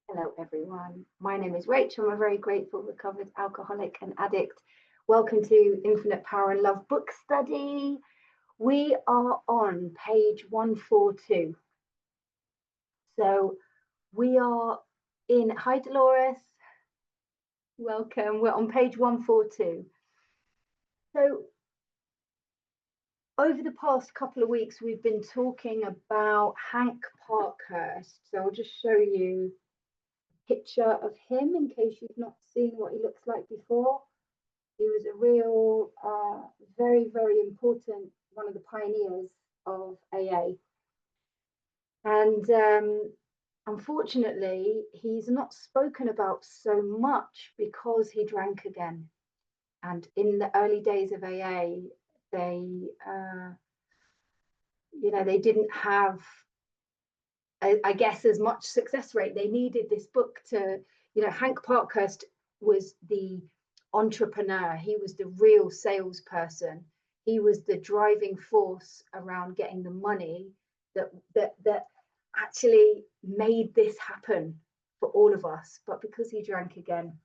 Hello, everyone. My name is Rachel. I'm a very grateful recovered alcoholic and addict. Welcome to Infinite Power and Love book study. We are on page 142. So we are in, hi Dolores, welcome. We're on page 142. So over the past couple of weeks, we've been talking about Hank Parkhurst. So I'll just show you picture of him in case you've not seen what he looks like before. He was a real, very, very important, one of the pioneers of AA. And unfortunately, he's not spoken about so much because he drank again. And in the early days of AA, they, they didn't have, I guess, as much success rate. They needed this book to, Hank Parkhurst was the entrepreneur. He was the real salesperson. He was the driving force around getting the money that actually made this happen for all of us. But because he drank again,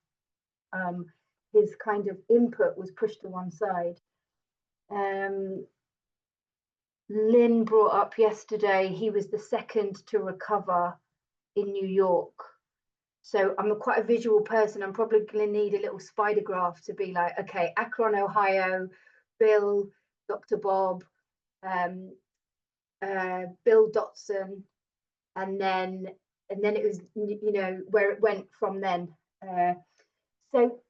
his kind of input was pushed to one side. Lynn brought up yesterday, he was the second to recover in New York. So I'm quite a visual person. I'm probably going to need a little spider graph to be like, okay, Akron, Ohio, Bill, Dr. Bob, Bill Dotson, and then it was, where it went from then. So,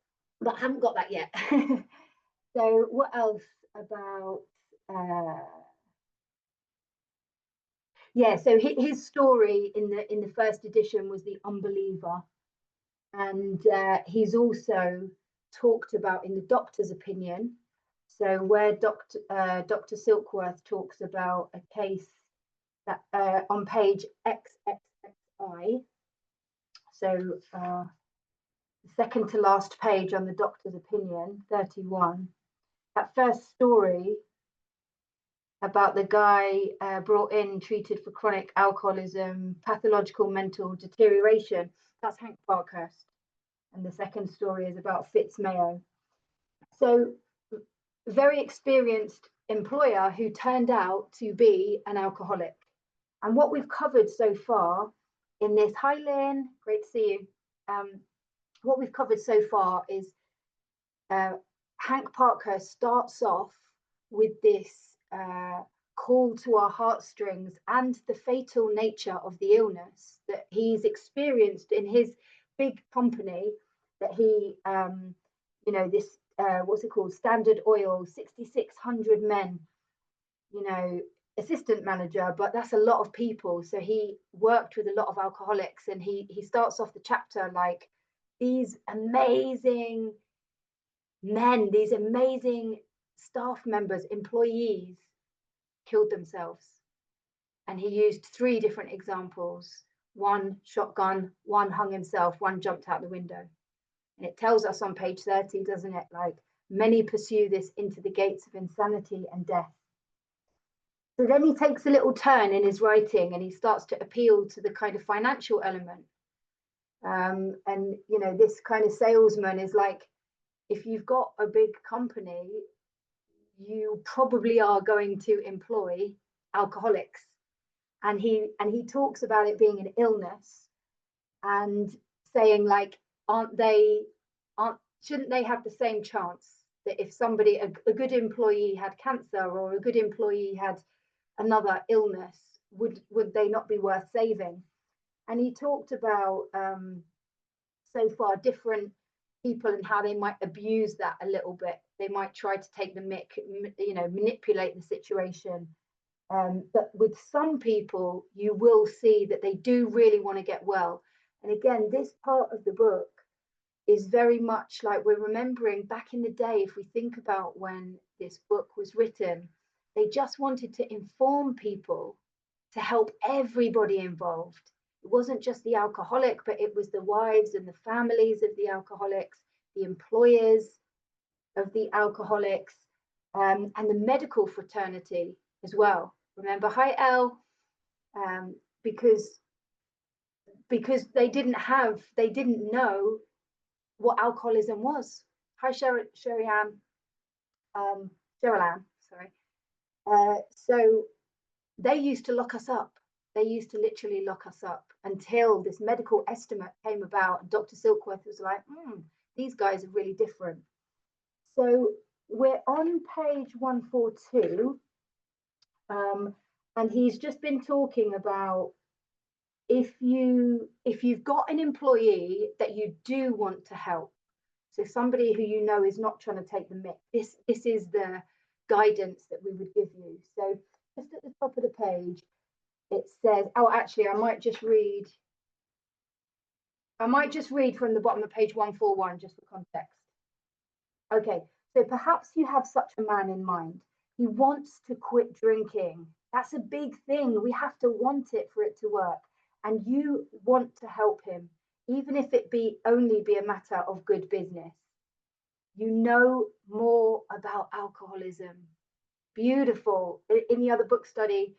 but I haven't got that yet. So what else about? Yeah, so his story in the first edition was the unbeliever, and he's also talked about in the doctor's opinion. So where Dr. Silkworth talks about a case that on page XXXI, so second to last page on the doctor's opinion, 31, that first story about the guy brought in, treated for chronic alcoholism, pathological mental deterioration. That's Hank Parkhurst. And the second story is about Fitz Mayo. So, very experienced employer who turned out to be an alcoholic. And what we've covered so far in this, hi Lynn, great to see you. What we've covered so far is Hank Parkhurst starts off with this call to our heartstrings and the fatal nature of the illness that he's experienced in his big company that he, this, what's it called? Standard Oil, 6,600 men, assistant manager, but that's a lot of people. So he worked with a lot of alcoholics, and he starts off the chapter like these amazing men, these amazing staff members, employees killed themselves. And he used 3 different examples. One shotgun, one hung himself, one jumped out the window. And it tells us on page 30, doesn't it? Like, many pursue this into the gates of insanity and death. So then he takes a little turn in his writing and he starts to appeal to the kind of financial element. And, this kind of salesman is like, if you've got a big company, you probably are going to employ alcoholics. And he talks about it being an illness and saying, like, shouldn't they have the same chance that if somebody, a good employee had cancer or a good employee had another illness, would they not be worth saving? And he talked about so far different people and how they might abuse that a little bit. They might try to take the mick, manipulate the situation. But with some people, you will see that they do really want to get well. And again, this part of the book is very much like we're remembering back in the day. If we think about when this book was written, they just wanted to inform people to help everybody involved. It wasn't just the alcoholic, but it was the wives and the families of the alcoholics, the employers of the alcoholics, and the medical fraternity as well. Remember, hi Elle, because because they didn't know what alcoholism was. Hi, Sherry-Ann, Cheryl-Ann, sorry. So they used to lock us up. They used to literally lock us up until this medical estimate came about. And Dr. Silkworth was like, these guys are really different. So we're on page 142. And he's just been talking about if you've got an employee that you do want to help, so somebody who you know is not trying to take the mick, this is the guidance that we would give you. So just at the top of the page, it says, oh, actually, I might just read from the bottom of page 141, just for context. Okay, so perhaps you have such a man in mind. He wants to quit drinking. That's a big thing. We have to want it for it to work. And you want to help him, even if it only be a matter of good business. You know more about alcoholism. Beautiful. In the other book study,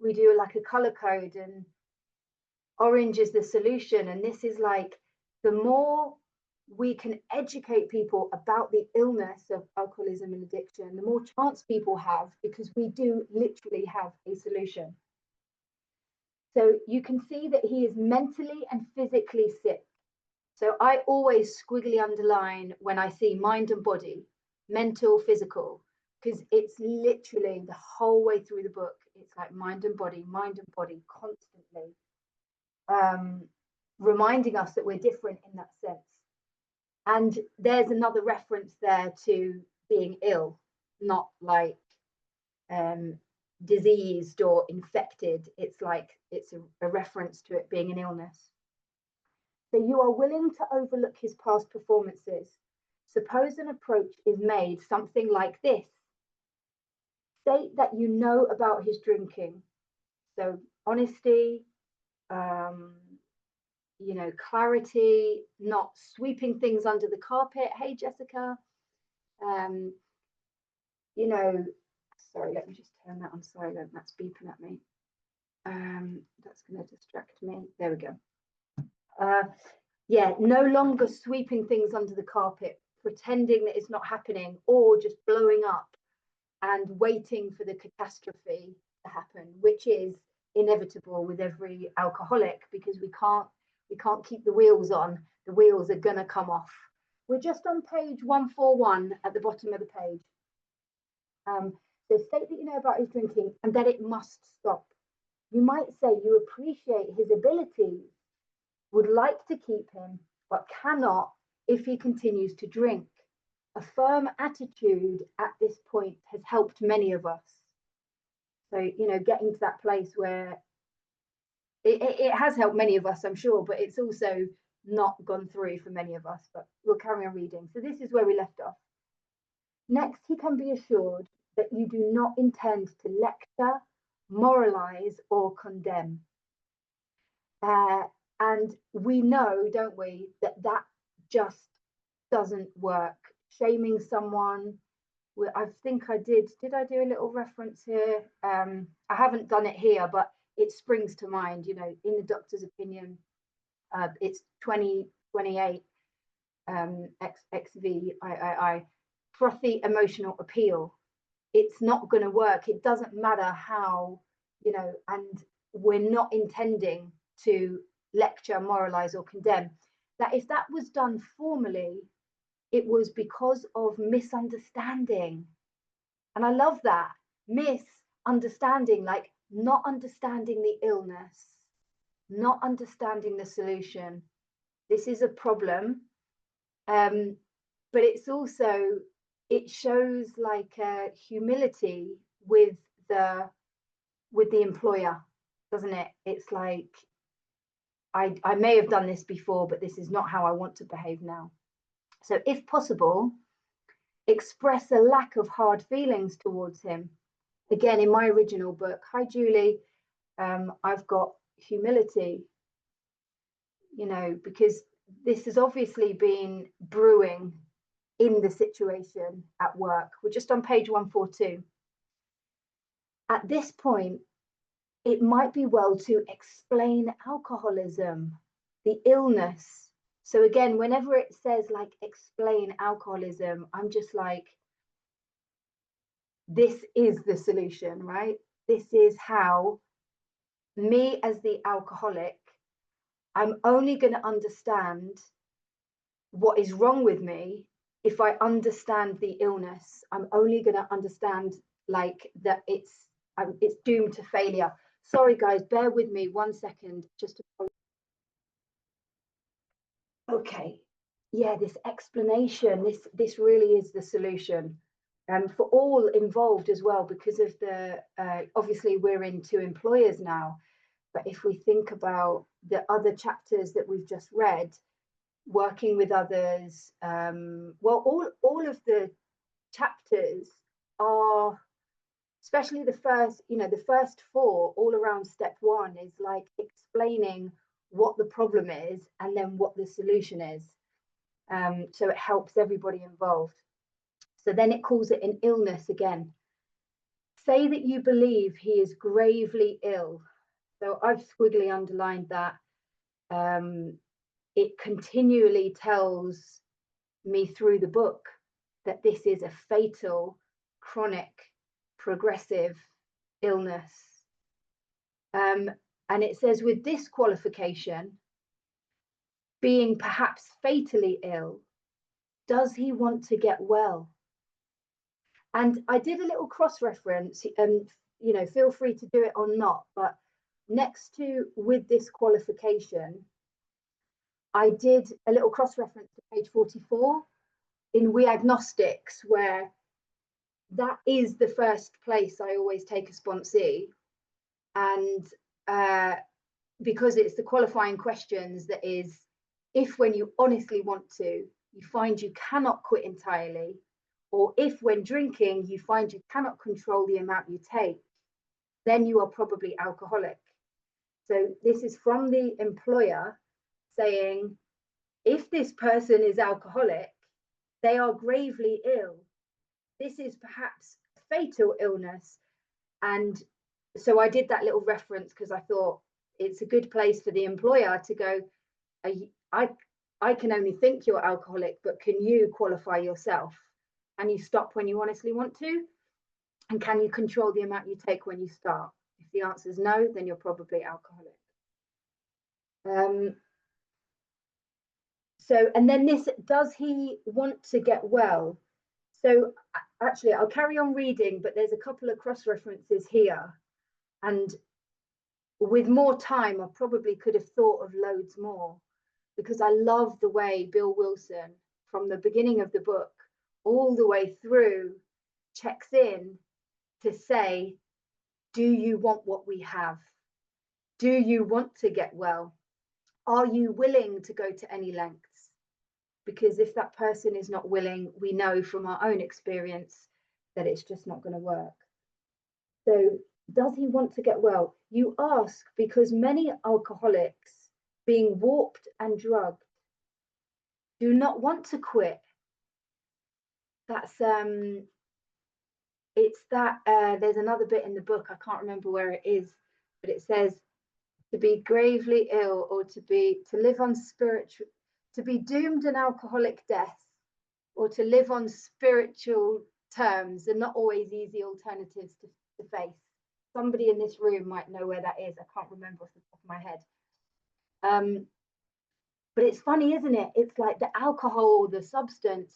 we do like a color code, and orange is the solution. And this is like, the more we can educate people about the illness of alcoholism and addiction, the more chance people have, because we do literally have a solution. So you can see that he is mentally and physically sick. So I always squiggly underline when I see mind and body, mental, physical, because it's literally the whole way through the book. It's like mind and body, constantly reminding us that we're different in that sense. And there's another reference there to being ill, not like diseased or infected. It's like it's a reference to it being an illness. So you are willing to overlook his past performances. Suppose an approach is made something like this. State that you know about his drinking. So honesty, clarity, not sweeping things under the carpet. Hey, Jessica. Sorry, let me just turn that on silent. That's beeping at me. That's going to distract me. There we go. No longer sweeping things under the carpet, pretending that it's not happening, or just blowing up and waiting for the catastrophe to happen, which is inevitable with every alcoholic, because we can't keep the wheels on. The wheels are going to come off. We're just on page 141 at the bottom of the page. So state that you know about his drinking and that it must stop. You might say you appreciate his abilities, would like to keep him, but cannot if he continues to drink. A firm attitude at this point has helped many of us. So, getting to that place where it has helped many of us, I'm sure, but it's also not gone through for many of us. But we'll carry on reading. So this is where we left off. Next, he can be assured that you do not intend to lecture, moralize, or condemn. And we know, don't we, that just doesn't work. Shaming someone, I think I did I do a little reference here? I haven't done it here, but it springs to mind, in the doctor's opinion, it's 2028 XVII, frothy emotional appeal. It's not going to work. It doesn't matter how, and we're not intending to lecture, moralize, or condemn. That if that was done formally, it was because of misunderstanding. And I love that. Misunderstanding, like not understanding the illness, not understanding the solution. This is a problem. But it's also, it shows like humility with the employer, doesn't it? It's like, I may have done this before, but this is not how I want to behave now. So if possible, express a lack of hard feelings towards him. Again, in my original book, hi Julie, I've got humility, because this has obviously been brewing in the situation at work. We're just on page 142. At this point, it might be well to explain alcoholism, the illness. So again, whenever it says like explain alcoholism, I'm just like, this is the solution, right? This is how me as the alcoholic, I'm only going to understand what is wrong with me if I understand the illness. I'm only going to understand like that it's doomed to failure. Sorry guys, bear with me 1 second. Okay, yeah, this explanation, this really is the solution. For all involved as well, because of the obviously we're into employers now, but if we think about the other chapters that we've just read, working with others, well, all of the chapters are, especially the first, the first four, all around step one is like explaining what the problem is and then what the solution is. So it helps everybody involved. So then it calls it an illness again. Say that you believe he is gravely ill. So I've squiggly underlined that. It continually tells me through the book that this is a fatal, chronic, progressive illness. And it says with this qualification, being perhaps fatally ill, does he want to get well? And I did a little cross-reference, and feel free to do it or not, but next to with this qualification, I did a little cross-reference to page 44 in We Agnostics, where that is the first place I always take a sponsee. And because it's the qualifying questions that is, if when you honestly want to, you find you cannot quit entirely, or if when drinking you find you cannot control the amount you take, then you are probably alcoholic. So this is from the employer saying, if this person is alcoholic, they are gravely ill. This is perhaps a fatal illness. And so I did that little reference because I thought it's a good place for the employer to go, I can only think you're alcoholic, but can you qualify yourself? And you stop when you honestly want to? And can you control the amount you take when you start? If the answer is no, then you're probably alcoholic. So, and then this, does he want to get well? So actually, I'll carry on reading, but there's a couple of cross-references here. And with more time, I probably could have thought of loads more, because I love the way Bill Wilson, from the beginning of the book all the way through, checks in to say, do you want what we have? Do you want to get well? Are you willing to go to any lengths? Because if that person is not willing, we know from our own experience that it's just not going to work. So does he want to get well? You ask because many alcoholics, being warped and drugged, do not want to quit. That's it's that there's another bit in the book, I can't remember where it is, but it says to be gravely ill, or to live on spiritual, to be doomed an alcoholic death, or to live on spiritual terms, are not always easy alternatives to face. Somebody in this room might know where that is. I can't remember off the top of my head. But it's funny, isn't it? It's like the alcohol, the substance,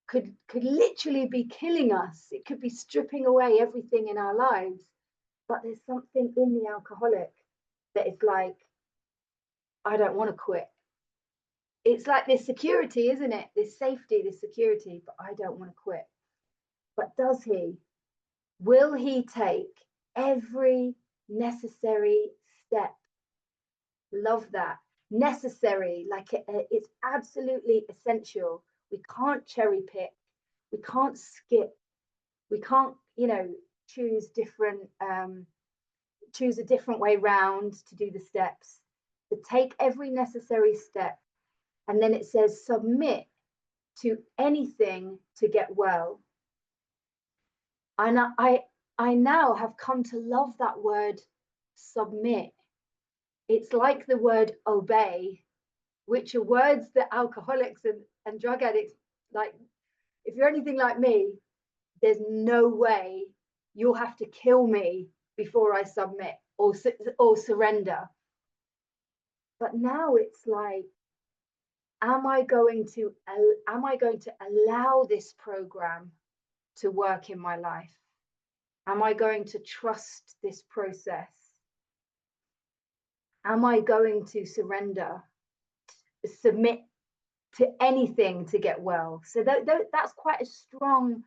could literally be killing us. It could be stripping away everything in our lives. But there's something in the alcoholic that is like, I don't want to quit. It's like this security, isn't it? This safety, this security, but I don't want to quit. But does he? Will he take every necessary step? Love that. Necessary, like it's absolutely essential. We can't cherry pick. We can't skip. We can't, choose choose a different way round to do the steps. To take every necessary step. And then it says submit to anything to get well. And I now have come to love that word submit. It's like the word obey, which are words that alcoholics and drug addicts, like, if you're anything like me, there's no way you'll have to kill me before I submit or surrender. But now it's like, am I going to allow this program to work in my life? Am I going to trust this process? Am I going to surrender, submit to anything to get well? So that's quite a strong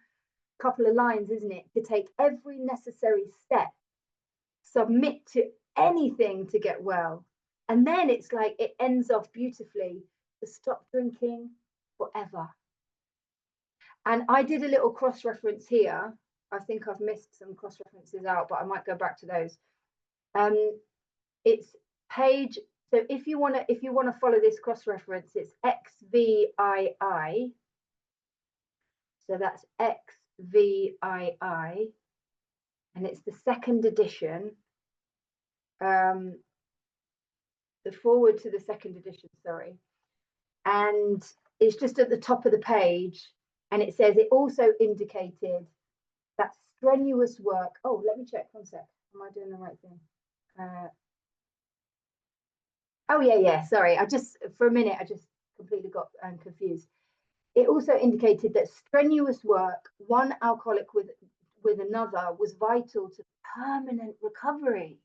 couple of lines, isn't it? To take every necessary step, submit to anything to get well. And then it's like it ends off beautifully, to stop drinking forever. And I did a little cross reference here. I think I've missed some cross references out, but I might go back to those. It's page, so if you want to follow this cross reference, it's XVII. So that's XVII, and it's the second edition. The forward to the second edition, sorry. And it's just at the top of the page, and it says it also indicated that strenuous work. Oh, let me check 1 sec. Am I doing the right thing? Oh yeah, sorry. For a minute, I just completely got confused. It also indicated that strenuous work, one alcoholic with another, was vital to permanent recovery.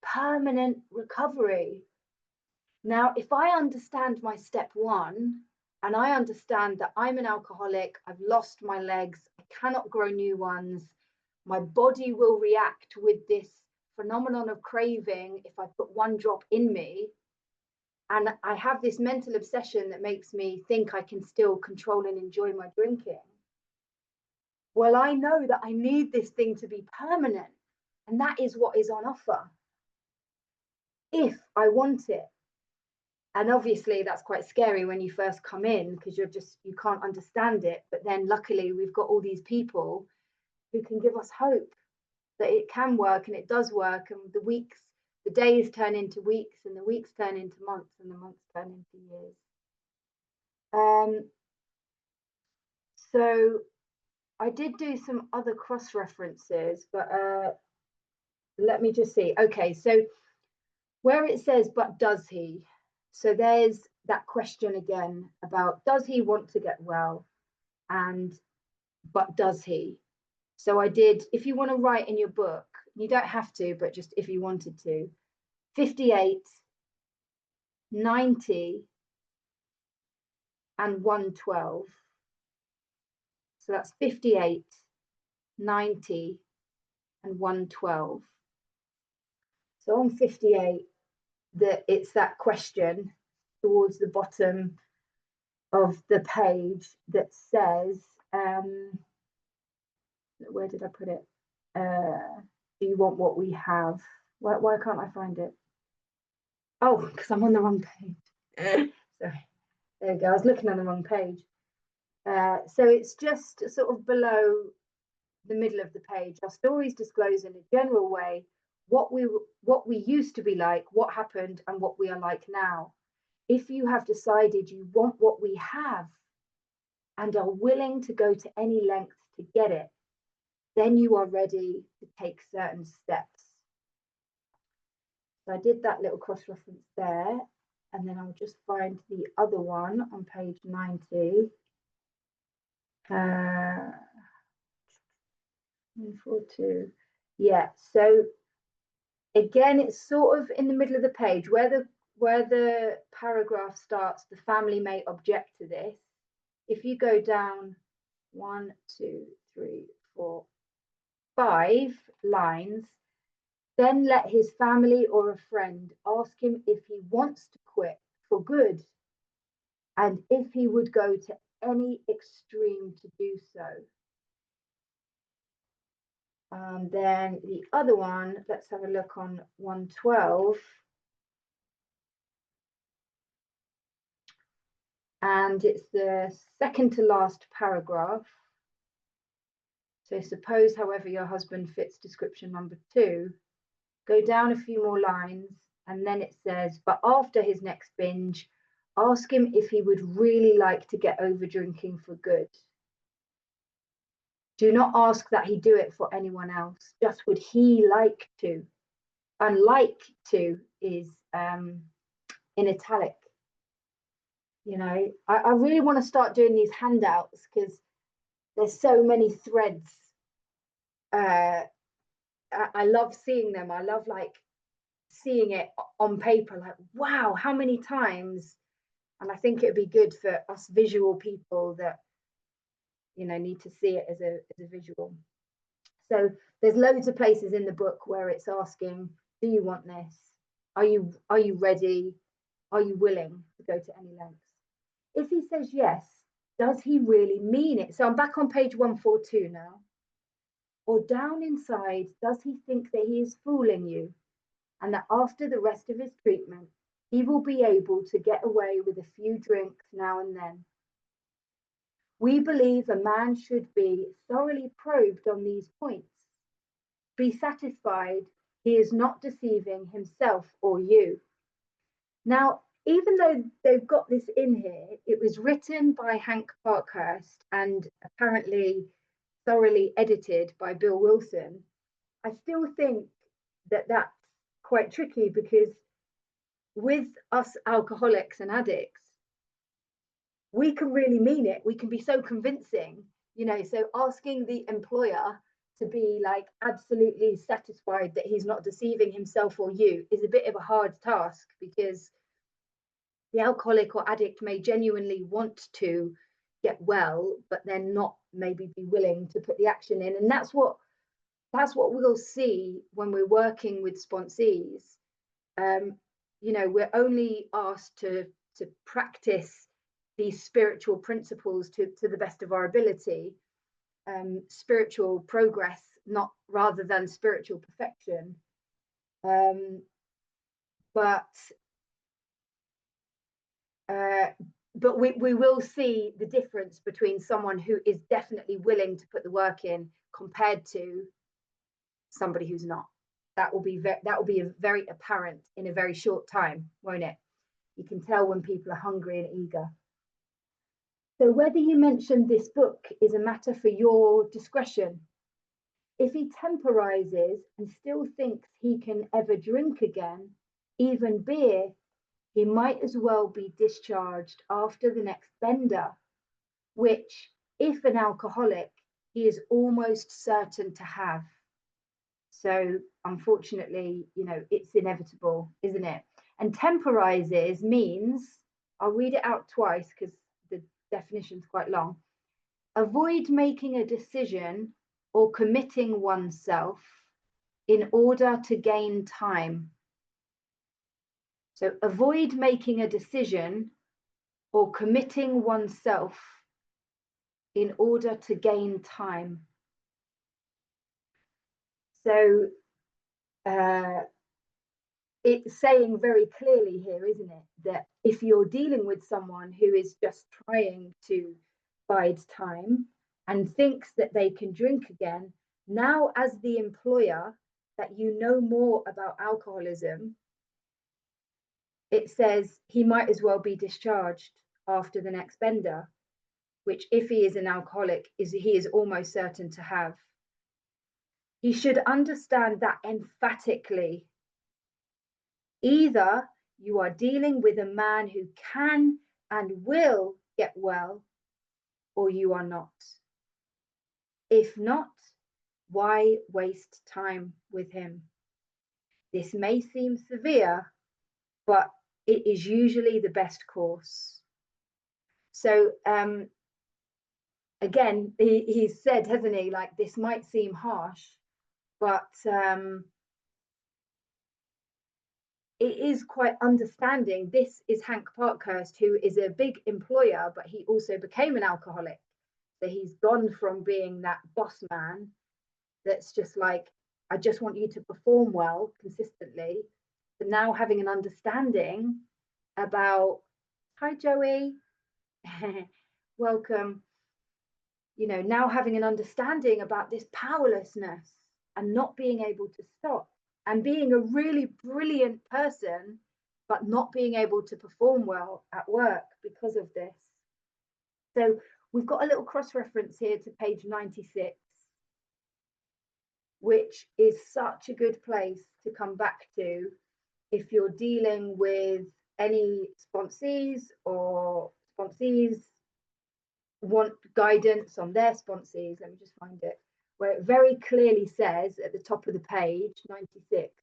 Permanent recovery. Now, if I understand my step one, and I understand that I'm an alcoholic, I've lost my legs, I cannot grow new ones, my body will react with this phenomenon of craving if I put one drop in me, and I have this mental obsession that makes me think I can still control and enjoy my drinking. Well, I know that I need this thing to be permanent, and that is what is on offer if I want it. And obviously that's quite scary when you first come in, because you can't understand it. But then luckily we've got all these people who can give us hope that it can work, and it does work. And the days turn into weeks, and the weeks turn into months, and the months turn into years. So I did do some other cross references, but let me just see. Okay, so where it says, but does he? So there's that question again about, does he want to get well? And, but does he? So I did, if you want to write in your book, you don't have to, but just if you wanted to, 58, 90, and 112. So that's 58, 90, and 112. So on 58, it's that question towards the bottom of the page that says, where did I put it? Do you want what we have? Why can't I find it? Oh, because I'm on the wrong page. Sorry. There we go. I was looking on the wrong page. So it's just sort of below the middle of the page. Our stories disclose in a general way what we used to be like, what happened, and what we are like now. If you have decided you want what we have and are willing to go to any length to get it, then you are ready to take certain steps. So I did that little cross-reference there, and then I'll just find the other one on page 90. 142. Yeah, so again, it's sort of in the middle of the page where the paragraph starts. The family may object to this. If you go down 1, 2, 3, 4, 5 lines, then let his family or a friend ask him if he wants to quit for good, and if he would go to any extreme to do so. And then the other one, let's have a look on 112. And it's the second to last paragraph. So suppose, however, your husband fits description number 2, Go down a few more lines, and then it says, but after his next binge, ask him if he would really like to get over drinking for good. Do not ask that he do it for anyone else. Just would he like to? And like to is in italic. You know, I really want to start doing these handouts because there's so many threads. I love seeing them. I love like seeing it on paper, like, wow, how many times? And I think it'd be good for us visual people that, you know, need to see it as a visual. So there's loads of places in the book where it's asking, do you want this? Are you ready? Are you willing to go to any lengths? If he says yes, does he really mean it? So I'm back on page 142 now. Or down inside, does he think that he is fooling you and that after the rest of his treatment, he will be able to get away with a few drinks now and then? We believe a man should be thoroughly probed on these points. Be satisfied he is not deceiving himself or you. Now, even though they've got this in here, it was written by Hank Parkhurst and apparently thoroughly edited by Bill Wilson. I still think that that's quite tricky because with us alcoholics and addicts, we can really mean it. We can be so convincing, you know, so asking the employer to be like absolutely satisfied that he's not deceiving himself or you is a bit of a hard task because the alcoholic or addict may genuinely want to get well, but then not maybe be willing to put the action in. And that's what we'll see when we're working with sponsees. You know, we're only asked to practice these spiritual principles to the best of our ability, spiritual progress, not rather than spiritual perfection. But we will see the difference between someone who is definitely willing to put the work in compared to somebody who's not. That will be very apparent in a very short time, won't it? You can tell when people are hungry and eager. So whether you mention this book is a matter for your discretion. If he temporizes and still thinks he can ever drink again, even beer, he might as well be discharged after the next bender, which, if an alcoholic, he is almost certain to have. So unfortunately, you know, it's inevitable, isn't it? And temporizes means, I'll read it out twice because the definition's quite long. Avoid making a decision or committing oneself in order to gain time. So avoid making a decision or committing oneself in order to gain time. So it's saying very clearly here, isn't it, that if you're dealing with someone who is just trying to bide time and thinks that they can drink again, now as the employer that you know more about alcoholism, it says he might as well be discharged after the next bender, which if he is an alcoholic, he is almost certain to have. He should understand that emphatically. Either you are dealing with a man who can and will get well, or you are not. If not, why waste time with him? This may seem severe, but it is usually the best course. So again, he's said, hasn't he, like this might seem harsh, but it is quite understanding. This is Hank Parkhurst, who is a big employer, but he also became an alcoholic. So he's gone from being that boss man that's just like, I just want you to perform well consistently, to now having an understanding about, hi Joey, welcome. You know, now having an understanding about this powerlessness and not being able to stop and being a really brilliant person, but not being able to perform well at work because of this. So we've got a little cross-reference here to page 96, which is such a good place to come back to if you're dealing with any sponsees, or sponsees want guidance on their sponsees. Let me just find it, where it very clearly says at the top of the page, 96,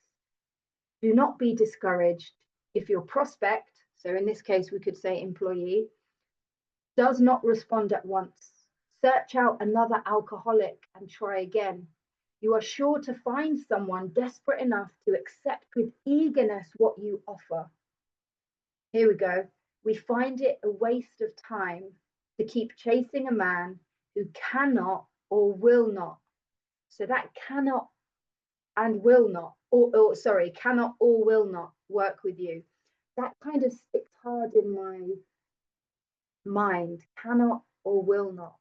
do not be discouraged if your prospect, so in this case we could say employee, does not respond at once. Search out another alcoholic and try again. You are sure to find someone desperate enough to accept with eagerness what you offer. Here we go. We find it a waste of time to keep chasing a man who cannot or will not. So that cannot and will not, or sorry, cannot or will not work with you. That kind of sticks hard in my mind. Cannot or will not.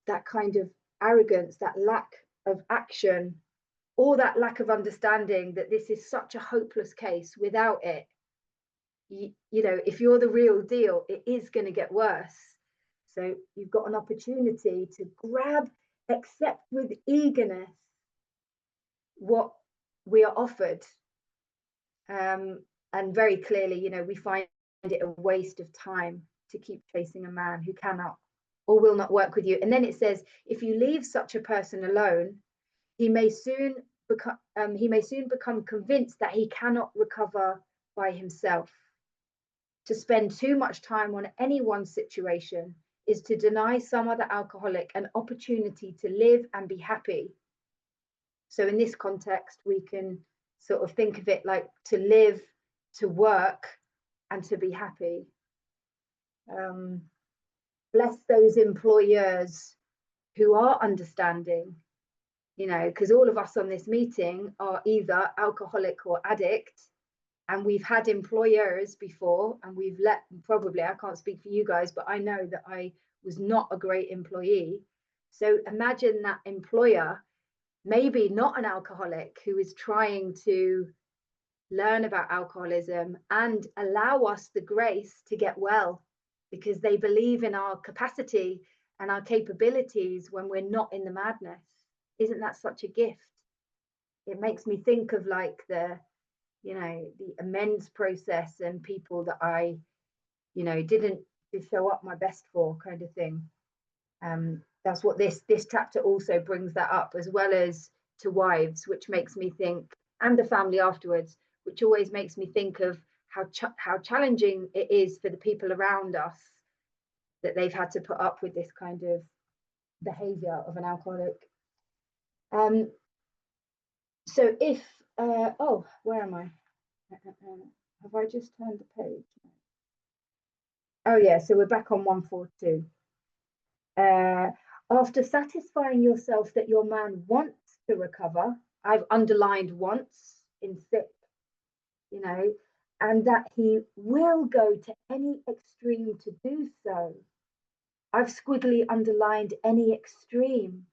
That kind of arrogance, that lack of action, or that lack of understanding that this is such a hopeless case. Without it, you know, if you're the real deal, it is going to get worse. So you've got an opportunity to grab, accept with eagerness what we are offered. And very clearly, you know, we find it a waste of time to keep chasing a man who cannot or will not work with you. And then it says, if you leave such a person alone, he may soon become convinced that he cannot recover by himself. To spend too much time on anyone's situation is to deny some other alcoholic an opportunity to live and be happy. So in this context, we can sort of think of it like to live, to work, and to be happy. Bless those employers who are understanding, you know, because all of us on this meeting are either alcoholic or addict, and we've had employers before, and we've probably, I can't speak for you guys, but I know that I was not a great employee. So imagine that employer, maybe not an alcoholic, who is trying to learn about alcoholism and allow us the grace to get well, because they believe in our capacity and our capabilities when we're not in the madness. Isn't that such a gift? It makes me think of like the, you know, the amends process and people that I, you know, didn't show up my best for, kind of thing. That's what this chapter also brings that up, as well as to wives, which makes me think, and the family afterwards, which always makes me think of how challenging it is for the people around us, that they've had to put up with this kind of behavior of an alcoholic. So if oh, where am I? Have I just turned the page? Oh yeah, so we're back on 142. After satisfying yourself that your man wants to recover, I've underlined wants in SIP, you know, and that he will go to any extreme to do so. I've squiggly underlined any extreme.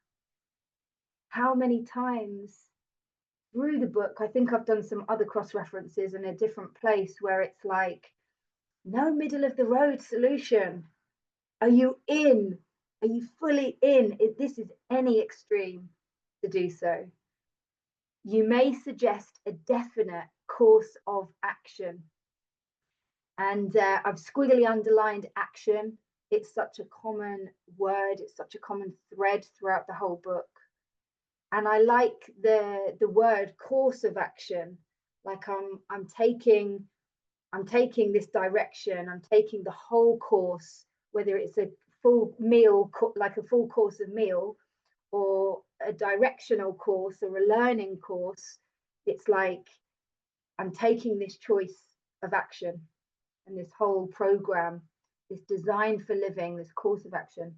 How many times through the book, I think I've done some other cross references in a different place where it's like, no middle of the road solution. Are you in? Are you fully in? This is any extreme to do so. You may suggest a definite course of action. And I've squiggly underlined action. It's such a common word. It's such a common thread throughout the whole book. And I like the word course of action. Like I'm taking this direction. I'm taking the whole course, whether it's a full meal, like a full course of meal, or a directional course or a learning course. It's like I'm taking this choice of action, and this whole program is designed for living, this course of action.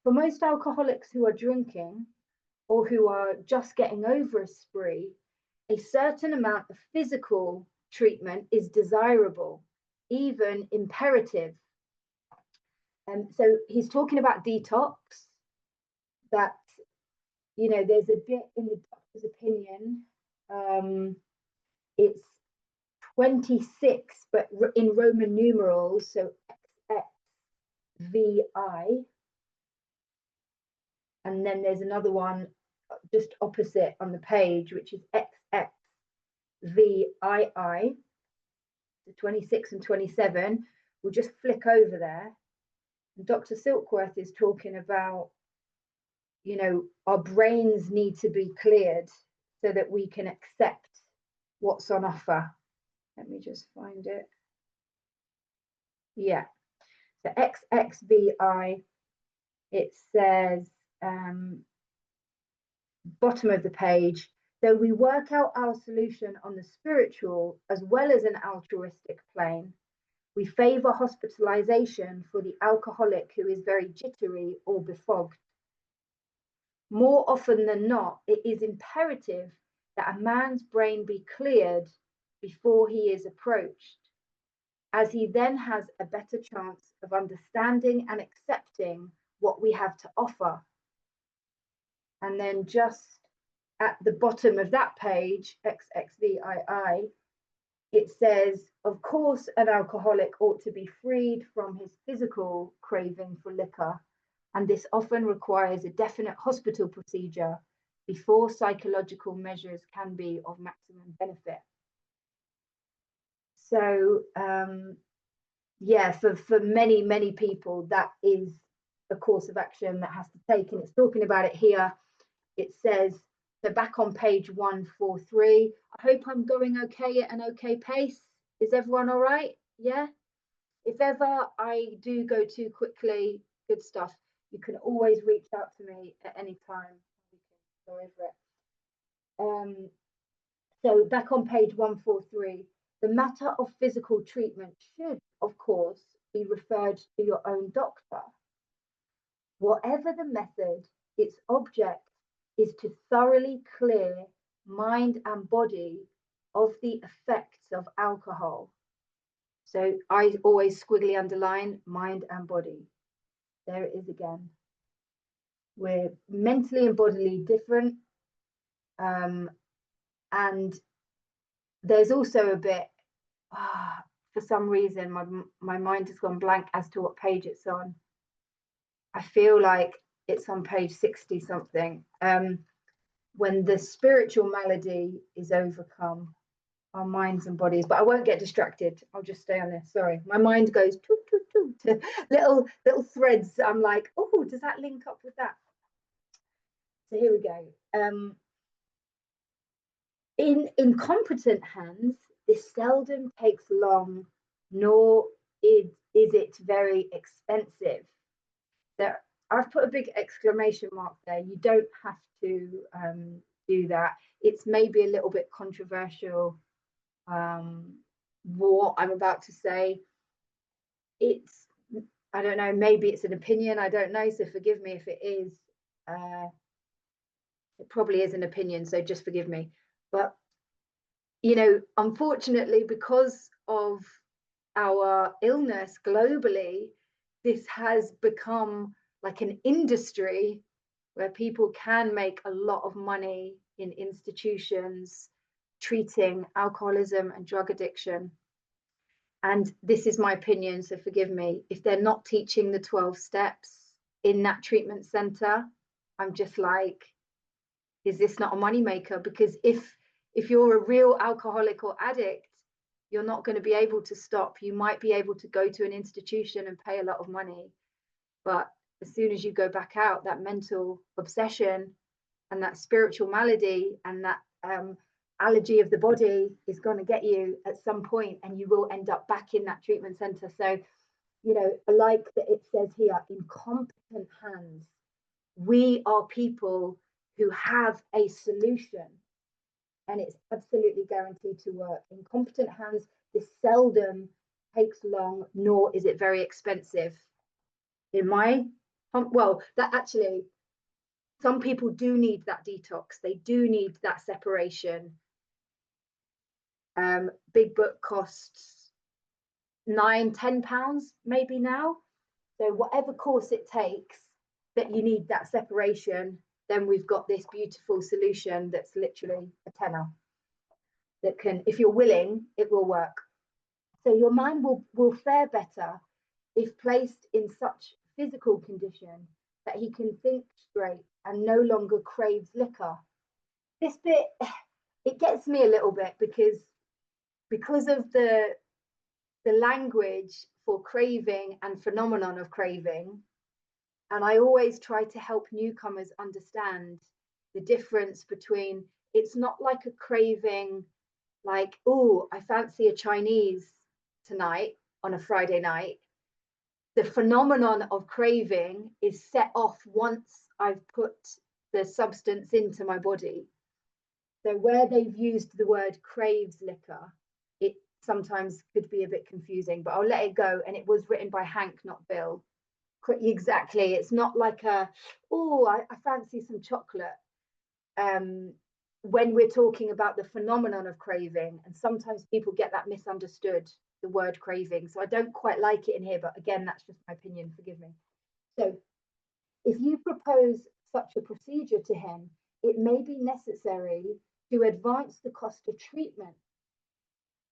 For most alcoholics who are drinking or who are just getting over a spree, a certain amount of physical treatment is desirable, even imperative. And so he's talking about detox, that, you know, there's a bit in the doctor's opinion. It's 26, but in Roman numerals, so XXVI. And then there's another one just opposite on the page, which is XXVII. The 26 and 27. We'll just flick over there. And Dr. Silkworth is talking about, you know, our brains need to be cleared so that we can accept what's on offer. Let me just find it. Yeah. So XXVI, it says, bottom of the page, though we work out our solution on the spiritual as well as an altruistic plane, we favour hospitalisation for the alcoholic who is very jittery or befogged. More often than not, it is imperative that a man's brain be cleared before he is approached, as he then has a better chance of understanding and accepting what we have to offer. And then just at the bottom of that page, XXVII, it says, of course, an alcoholic ought to be freed from his physical craving for liquor, and this often requires a definite hospital procedure before psychological measures can be of maximum benefit. So, yeah, for many, many people, that is a course of action that has to take, and it's talking about it here. It says, so back on page 143, I hope I'm going okay at an okay pace. Is everyone all right? Yeah. If ever I do go too quickly, good stuff, you can always reach out to me at any time. We can go over it. So back on page 143, the matter of physical treatment should, of course, be referred to your own doctor. Whatever the method, its object is to thoroughly clear mind and body of the effects of alcohol. So I always squiggly underline mind and body. There it is again. We're mentally and bodily different. And there's also a bit, for some reason, my mind has gone blank as to what page it's on. I feel like it's on page 60 something. When the spiritual malady is overcome, our minds and bodies, but I won't get distracted. I'll just stay on this. Sorry, my mind goes toot, toot, toot, to little threads. I'm like, oh, does that link up with that? So here we go. In competent hands, this seldom takes long, nor is it very expensive. So I've put a big exclamation mark there. You don't have to do that. It's maybe a little bit controversial, what I'm about to say. It's, I don't know, maybe it's an opinion, I don't know, so forgive me if it is. It probably is an opinion, so just forgive me. But, you know, unfortunately, because of our illness globally, this has become like an industry where people can make a lot of money in institutions treating alcoholism and drug addiction. And this is my opinion, so forgive me. If they're not teaching the 12 steps in that treatment center, I'm just like, is this not a moneymaker? Because if you're a real alcoholic or addict, you're not going to be able to stop. You might be able to go to an institution and pay a lot of money, but as soon as you go back out, that mental obsession and that spiritual malady and that allergy of the body is going to get you at some point, and you will end up back in that treatment center. So, you know, like that it says here, in competent hands, we are people who have a solution, and it's absolutely guaranteed to work. In competent hands, this seldom takes long, nor is it very expensive. In my, well, that actually, some people do need that detox. They do need that separation. Big book costs £9–10 maybe now. So whatever course it takes, that you need that separation, then we've got this beautiful solution that's literally a tenner that can, if you're willing, it will work. So your mind will fare better if placed in such physical condition that he can think straight and no longer craves liquor. This bit, it gets me a little bit because of the language for craving and phenomenon of craving. And I always try to help newcomers understand the difference between, it's not like a craving like, oh, I fancy a Chinese tonight on a Friday night. The phenomenon of craving is set off once I've put the substance into my body. So where they've used the word craves liquor, it sometimes could be a bit confusing, but I'll let it go. And it was written by Hank, not Bill. Exactly. It's not like a, oh, I fancy some chocolate. When we're talking about the phenomenon of craving, and sometimes people get that misunderstood, the word craving. So I don't quite like it in here, but again, that's just my opinion, forgive me. So if you propose such a procedure to him, it may be necessary to advance the cost of treatment.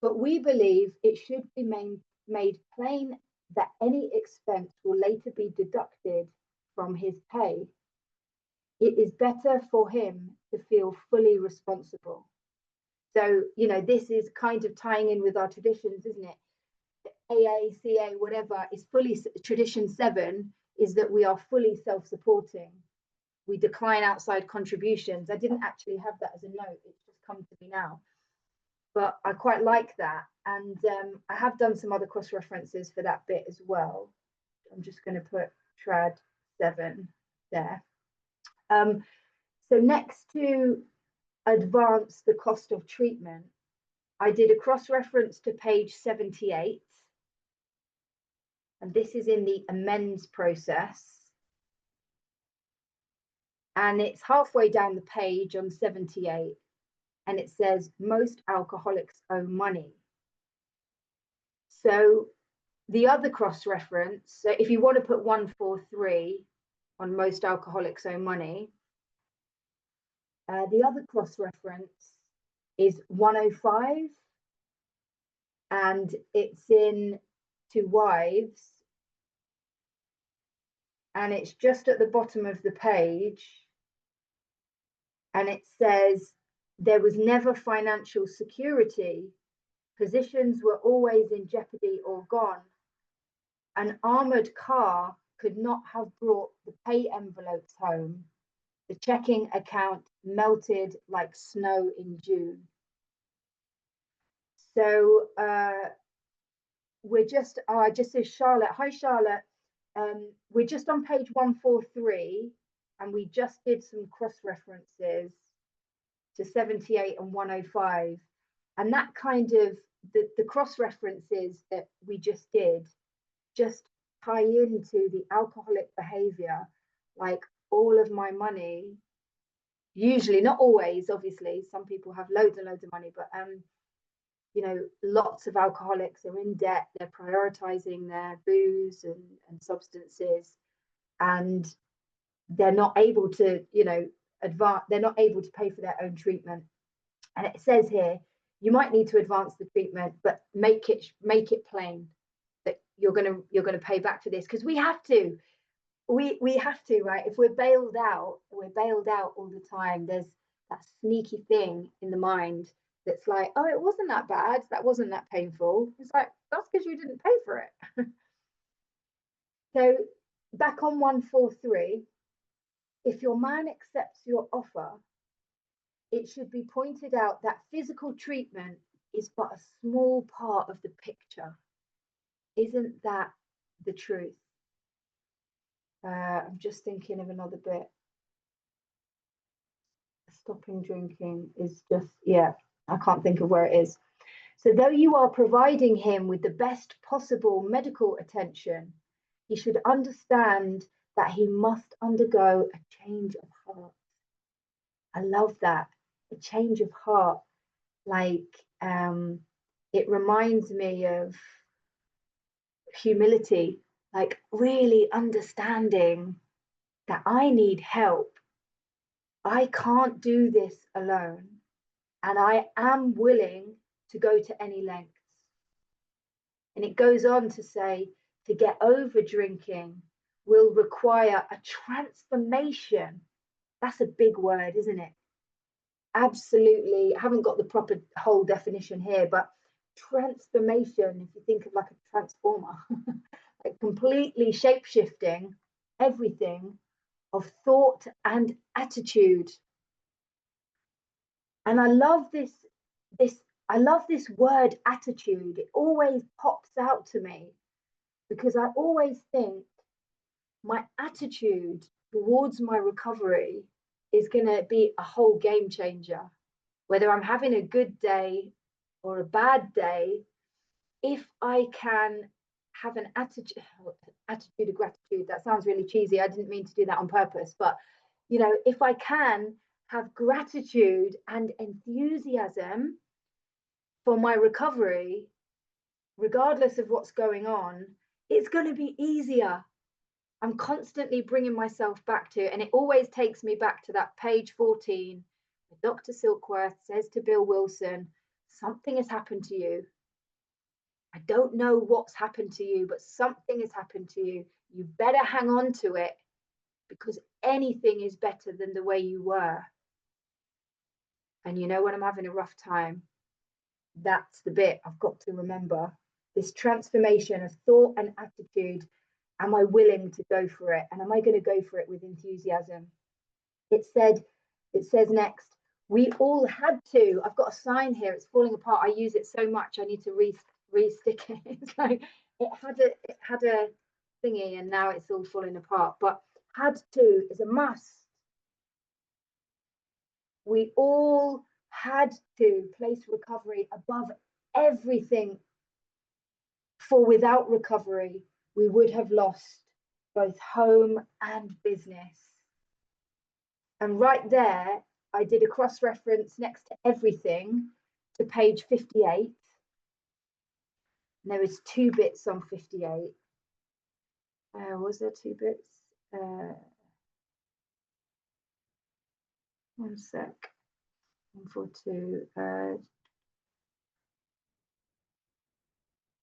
But we believe it should be made plain that any expense will later be deducted from his pay. It is better for him to feel fully responsible. So, you know, this is kind of tying in with our traditions, isn't it? AA, CA, whatever, is fully, tradition 7 is that we are fully self-supporting. We decline outside contributions. I didn't actually have that as a note, it's just come to me now. But I quite like that. And I have done some other cross references for that bit as well. I'm just going to put trad 7 there. So next to advance the cost of treatment, I did a cross reference to page 78. And this is in the amends process. And it's halfway down the page on 78. And it says, most alcoholics owe money. So the other cross-reference, so if you want to put 143 on most alcoholics owe money, the other cross-reference is 105, and it's in To Wives, and it's just at the bottom of the page, and it says, there was never financial security. Positions were always in jeopardy or gone. An armored car could not have brought the pay envelopes home. The checking account melted like snow in June. So we're just, I just said Charlotte. Hi, Charlotte. We're just on page 143, and we just did some cross references to 78 and 105. And that kind of, the cross references that we just did just tie into the alcoholic behavior. Like, all of my money, usually, not always, obviously, some people have loads and loads of money, but you know, lots of alcoholics are in debt. They're prioritizing their booze and substances, and they're not able to, you know, advance, they're not able to pay for their own treatment. And it says here, you might need to advance the treatment, but make it plain that you're gonna pay back for this, because we have to, right? If we're bailed out all the time. There's that sneaky thing in the mind that's like, oh, it wasn't that bad, that wasn't that painful. It's like, that's because you didn't pay for it. So back on 143, if your man accepts your offer, it should be pointed out that physical treatment is but a small part of the picture. Isn't that the truth? I'm just thinking of another bit. Stopping drinking is just, yeah, I can't think of where it is. So though you are providing him with the best possible medical attention, he should understand that he must undergo a change of heart. I love that, a change of heart. Like, it reminds me of humility, like really understanding that I need help. I can't do this alone, and I am willing to go to any lengths. And it goes on to say, to get over drinking will require a transformation. That's a big word, isn't it? Absolutely. I haven't got the proper whole definition here, but transformation, if you think of like a transformer, like completely shape shifting everything of thought and attitude. And I love this word attitude. It always pops out to me because I always think my attitude towards my recovery is going to be a whole game changer. Whether I'm having a good day or a bad day, if I can have an attitude of gratitude, that sounds really cheesy. I didn't mean to do that on purpose, but if I can have gratitude and enthusiasm for my recovery, regardless of what's going on, it's going to be easier. I'm constantly bringing myself back to, and it always takes me back to that page 14. Dr. Silkworth says to Bill Wilson, something has happened to you. I don't know what's happened to you, but something has happened to you. You better hang on to it because anything is better than the way you were. And when I'm having a rough time, that's the bit I've got to remember. This transformation of thought and attitude. Am I willing to go for it? And am I going to go for it with enthusiasm? It says next, we all had to. I've got a sign here. It's falling apart. I use it so much. I need to re-stick it. It's like it had a thingy, and now it's all falling apart. But had to is a must. We all had to place recovery above everything. For without recovery, we would have lost both home and business. And right there, I did a cross-reference next to everything to page 58. And there was 2 bits on 58. Was there 2 bits? One sec. 142.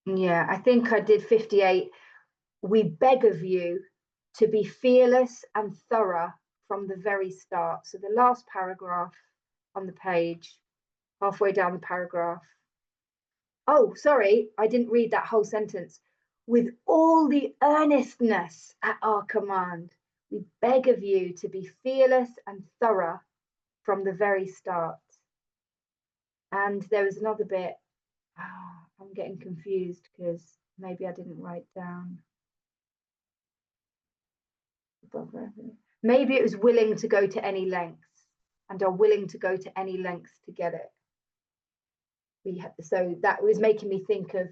Yeah, I think I did 58. We beg of you to be fearless and thorough from the very start. So the last paragraph on the page, halfway down the paragraph. Oh, sorry, I didn't read that whole sentence. With all the earnestness at our command, we beg of you to be fearless and thorough from the very start. And there was another bit. I'm getting confused because maybe I didn't write down. Maybe it was willing to go to any lengths and are willing to go to any lengths to get it. So that was making me think of,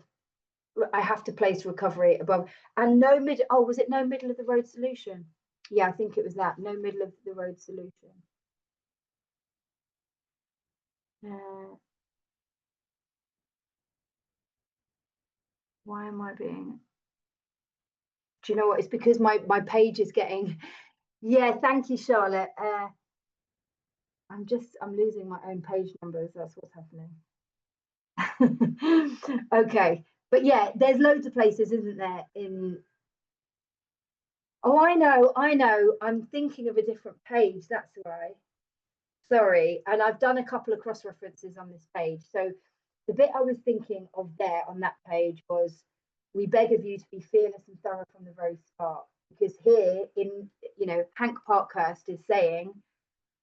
I have to place recovery above, and no middle. Oh, was it no middle of the road solution? Yeah, I think it was that, no middle of the road solution. Why am I being? Do you know what? It's because my page is getting. Yeah, thank you, Charlotte. I'm losing my own page numbers. That's what's happening. Okay, but yeah, there's loads of places, isn't there? Oh, I know. I'm thinking of a different page. That's why. Sorry, and I've done a couple of cross references on this page. So the bit I was thinking of there on that page was, we beg of you to be fearless and thorough from the very start. Because here in, Hank Parkhurst is saying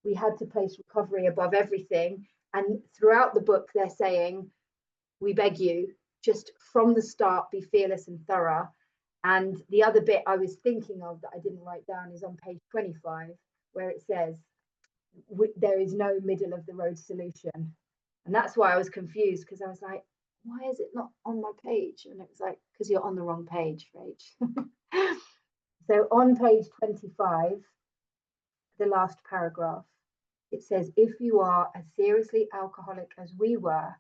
we had to place recovery above everything. And throughout the book, they're saying, we beg you, just from the start, be fearless and thorough. And the other bit I was thinking of that I didn't write down is on page 25, where it says, there is no middle of the road solution. And that's why I was confused, because I was like, why is it not on my page? And it was like, because you're on the wrong page, Rach. So on page 25, the last paragraph, it says, if you are as seriously alcoholic as we were,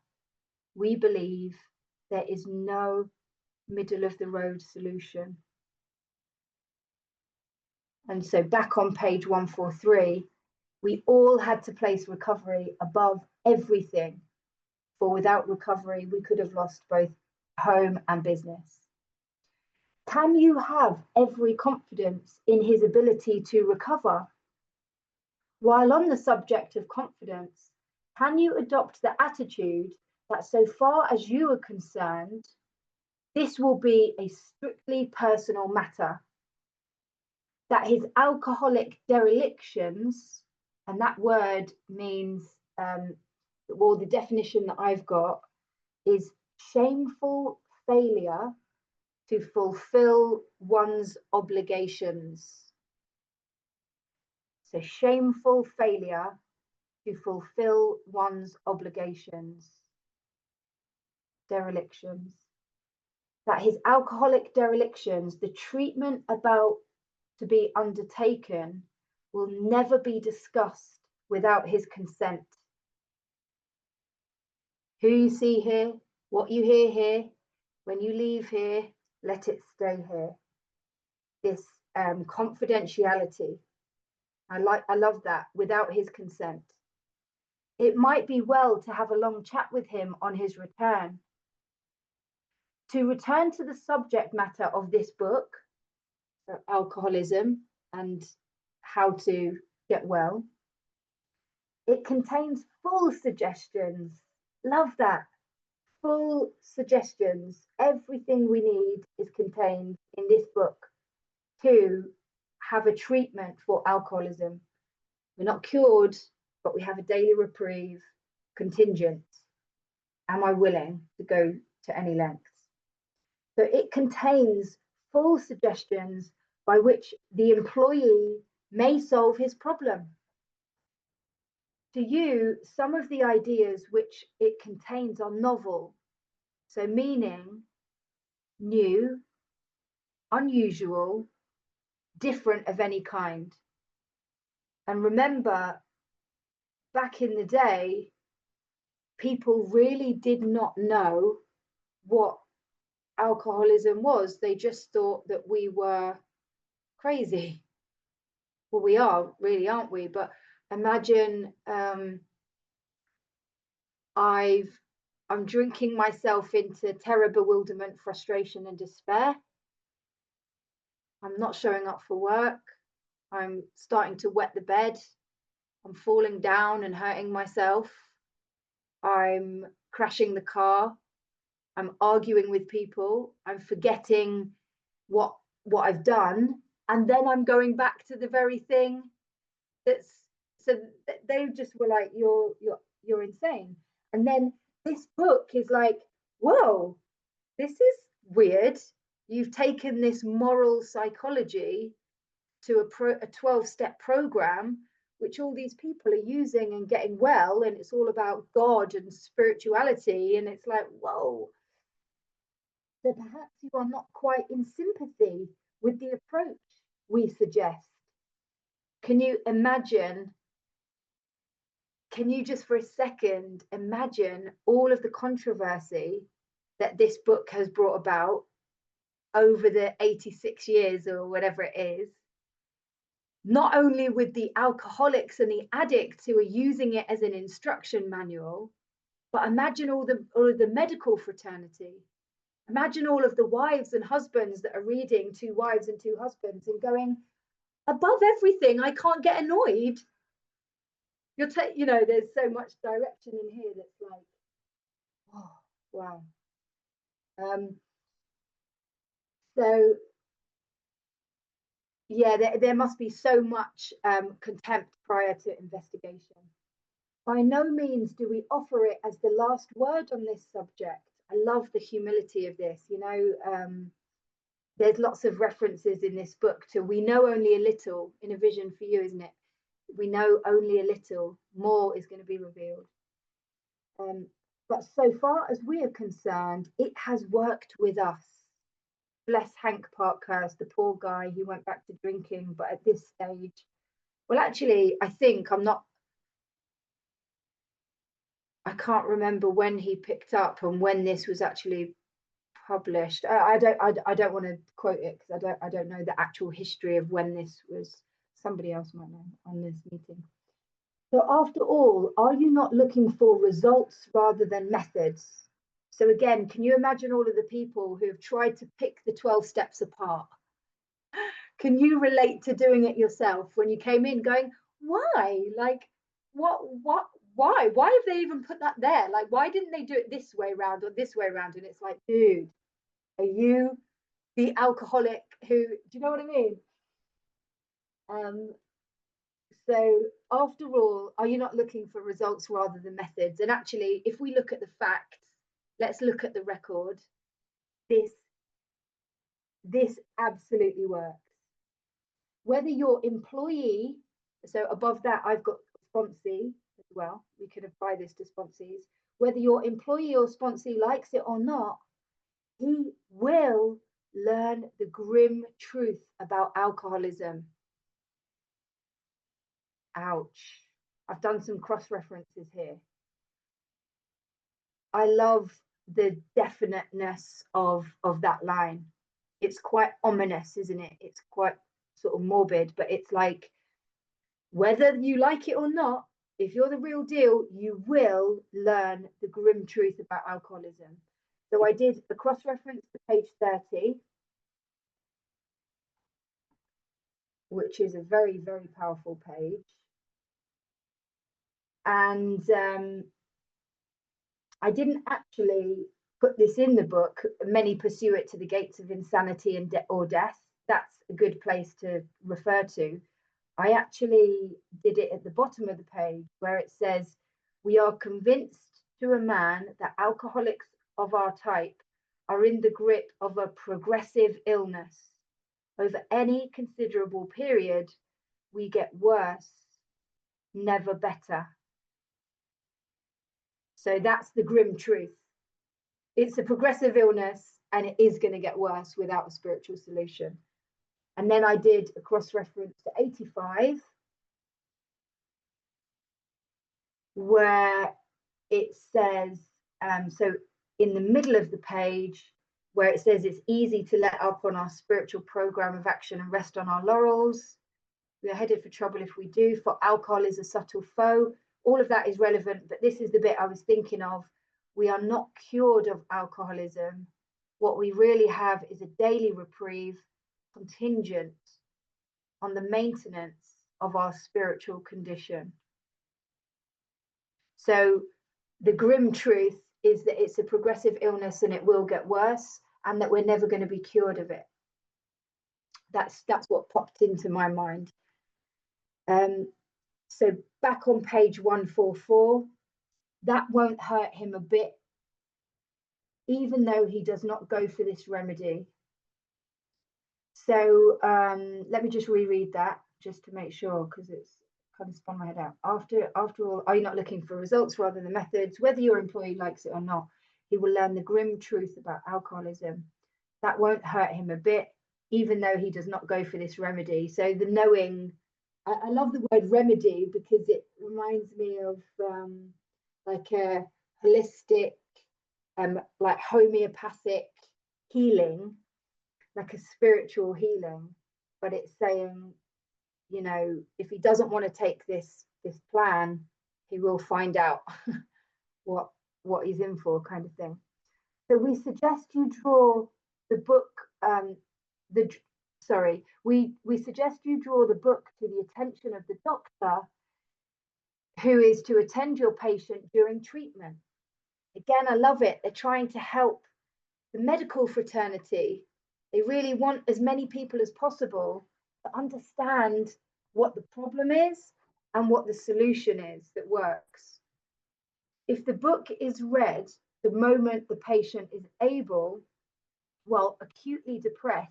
we believe there is no middle of the road solution. And so back on page 143, We all had to place recovery above everything, for without recovery, we could have lost both home and business. Can you have every confidence in his ability to recover? While on the subject of confidence, can you adopt the attitude that so far as you are concerned, this will be a strictly personal matter? That his alcoholic derelictions, and that word means, well, the definition that I've got is shameful failure to fulfill one's obligations. So shameful failure to fulfill one's obligations. Derelictions. That his alcoholic derelictions, the treatment about to be undertaken, will never be discussed without his consent. Who you see here, what you hear here, when you leave here, let it stay here. This confidentiality. I love that, without his consent. It might be well to have a long chat with him on his return. To return to the subject matter of this book, alcoholism and how to get well, it contains full suggestions. Love that. Full suggestions. Everything we need is contained in this book to have a treatment for alcoholism. We're not cured, but we have a daily reprieve contingent. Am I willing to go to any lengths? So it contains full suggestions by which the employee may solve his problem. To you, some of the ideas which it contains are novel, so meaning new, unusual, different of any kind. And remember, back in the day, people really did not know what alcoholism was. They just thought that we were crazy. Well, we are really, aren't we? But imagine I'm drinking myself into terror, bewilderment, frustration, and despair. I'm not showing up for work. I'm starting to wet the bed. I'm falling down and hurting myself. I'm crashing the car. I'm arguing with people. I'm forgetting what I've done. And then I'm going back to the very thing that's, so they just were like, you're insane. And then this book is like, whoa, this is weird. You've taken this moral psychology to a 12-step program, which all these people are using and getting well, and it's all about God and spirituality, and it's like, whoa. So perhaps you are not quite in sympathy with the approach we suggest. Can you imagine? Can you just for a second imagine all of the controversy that this book has brought about over the 86 years or whatever it is? Not only with the alcoholics and the addicts who are using it as an instruction manual, but imagine all of the medical fraternity. Imagine all of the wives and husbands that are reading Two Wives and Two Husbands and going, above everything, I can't get annoyed. You know, there's so much direction in here that's like, oh, wow. So yeah, there must be so much contempt prior to investigation. By no means do we offer it as the last word on this subject. I love the humility of this. You know, there's lots of references in this book to we know only a little, in A Vision for You, isn't it? We know only a little, more is going to be revealed. But so far as we are concerned, it has worked with us. Bless Hank Parkhurst, the poor guy who went back to drinking, but at this stage, well, actually, I think I can't remember when he picked up and when this was actually published. I don't want to quote it because I don't know the actual history of when this was. Somebody else might know on this meeting. So after all, are you not looking for results rather than methods? So again, can you imagine all of the people who have tried to pick the 12 steps apart? Can you relate to doing it yourself when you came in going, why? Like, why? Why have they even put that there? Like, why didn't they do it this way around or this way around? And it's like, dude, are you the alcoholic who, do you know what I mean? So after all, are you not looking for results rather than methods? And actually, if we look at the facts, let's look at the record. This absolutely works. Whether your employee, so above that, I've got sponsee as well. We could apply this to sponsees. Whether your employee or sponsee likes it or not, he will learn the grim truth about alcoholism. Ouch. I've done some cross references here. I love the definiteness of that line. It's quite ominous, isn't it? It's quite sort of morbid, but it's like, whether you like it or not, if you're the real deal, you will learn the grim truth about alcoholism. So I did a cross reference to page 30, which is a very, very powerful page. And I didn't actually put this in the book. Many pursue it to the gates of insanity and or death. That's a good place to refer to. I actually did it at the bottom of the page where it says, we are convinced to a man that alcoholics of our type are in the grip of a progressive illness. Over any considerable period, we get worse, never better. So that's the grim truth. It's a progressive illness and it is going to get worse without a spiritual solution. And then I did a cross reference to 85, where it says, so in the middle of the page, where it says it's easy to let up on our spiritual program of action and rest on our laurels. We are headed for trouble if we do, for alcohol is a subtle foe. All of that is relevant, but this is the bit I was thinking of. We are not cured of alcoholism. What we really have is a daily reprieve contingent on the maintenance of our spiritual condition. So the grim truth is that it's a progressive illness and it will get worse, and that we're never going to be cured of it. That's what popped into my mind. So back on page 144, that won't hurt him a bit, even though he does not go for this remedy. So let me just reread that just to make sure, because it's kind of spun my head out. After all, are you not looking for results rather than methods? Whether your employee likes it or not, he will learn the grim truth about alcoholism. That won't hurt him a bit, even though he does not go for this remedy. So the knowing, I love the word remedy because it reminds me of like a holistic, like homeopathic healing, like a spiritual healing. But it's saying, you know, if he doesn't want to take this plan, he will find out what he's in for, kind of thing. So we suggest you draw the book, we suggest you draw the book to the attention of the doctor who is to attend your patient during treatment. Again, I love it. They're trying to help the medical fraternity. They really want as many people as possible to understand what the problem is and what the solution is that works. If the book is read the moment the patient is able, while acutely depressed,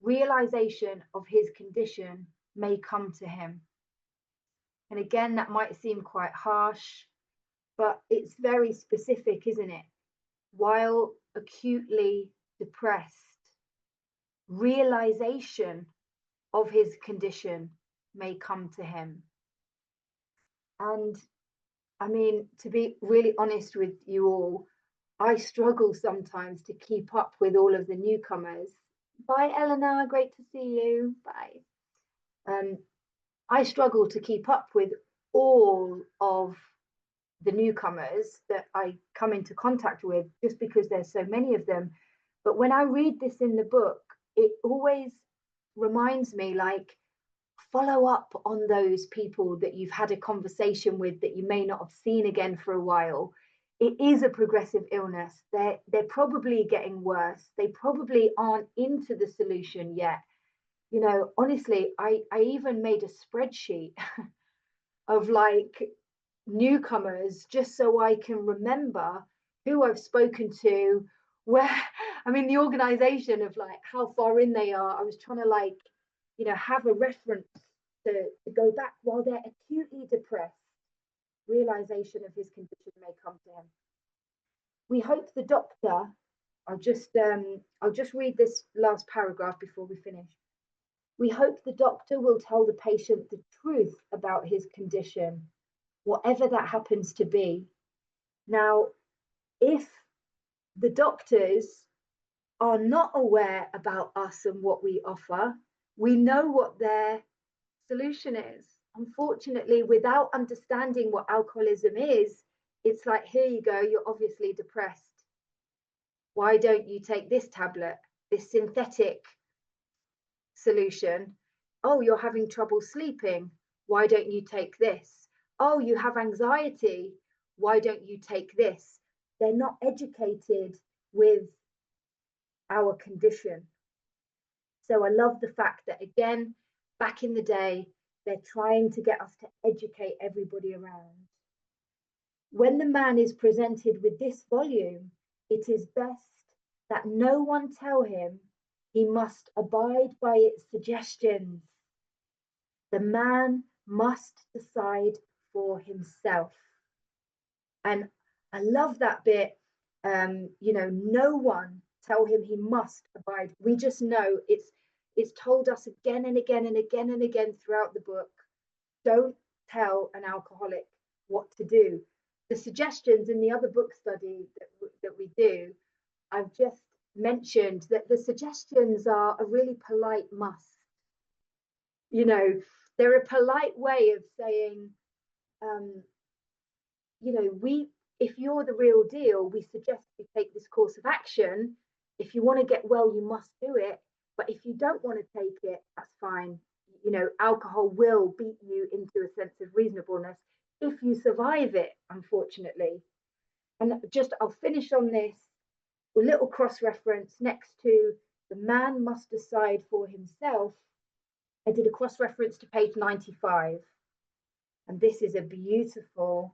realization of his condition may come to him. And again, that might seem quite harsh, but it's very specific, isn't it? While acutely depressed, realization of his condition may come to him. And I mean, to be really honest with you all, I struggle sometimes to keep up with all of the newcomers. Bye, Eleanor, great to see you. Bye. I struggle to keep up with all of the newcomers that I come into contact with, just because there's so many of them. But when I read this in the book, it always reminds me, like, follow up on those people that you've had a conversation with that you may not have seen again for a while. It is a progressive illness. They're probably getting worse. They probably aren't into the solution yet. You know, honestly, I even made a spreadsheet of like newcomers just so I can remember who I've spoken to, where I mean the organization of like how far in they are. I was trying to, like, you know, have a reference to go back while they're acutely depressed. Realization of his condition may come to him. We hope the doctor, I'll just read this last paragraph before we finish. We hope the doctor will tell the patient the truth about his condition, whatever that happens to be. Now, if the doctors are not aware about us and what we offer, we know what their solution is. Unfortunately, without understanding what alcoholism is, it's like, here you go, you're obviously depressed. Why don't you take this tablet, this synthetic solution? Oh, you're having trouble sleeping. Why don't you take this? Oh, you have anxiety. Why don't you take this? They're not educated with our condition. So I love the fact that, again, back in the day, they're trying to get us to educate everybody around. When the man is presented with this volume, it is best that no one tell him he must abide by its suggestions. The man must decide for himself. And I love that bit. You know, no one tell him he must abide. We just know it's told us again and again and again and again throughout the book. Don't tell an alcoholic what to do. The suggestions in the other book study that we do, I've just mentioned that the suggestions are a really polite must. You know, they're a polite way of saying, you know, if you're the real deal, we suggest you take this course of action. If you want to get well, you must do it. But if you don't want to take it, that's fine. You know, alcohol will beat you into a sense of reasonableness if you survive it, unfortunately. And just, I'll finish on this, a little cross reference next to the man must decide for himself. I did a cross reference to page 95. And this is a beautiful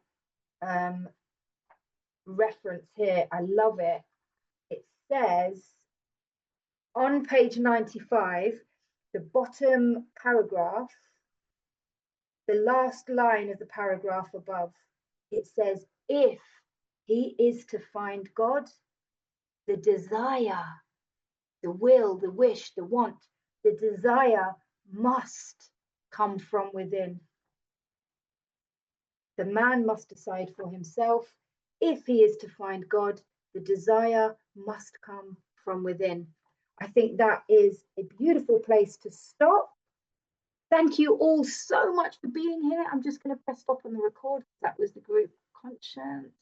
reference here. I love it. It says on page 95, the bottom paragraph, the last line of the paragraph above, it says, if he is to find God, the desire, the will, the wish, the want, the desire must come from within. The man must decide for himself. If he is to find God, the desire must come from within. I think that is a beautiful place to stop. Thank you all so much for being here. I'm just going to press stop on the record. That was the group Conscience.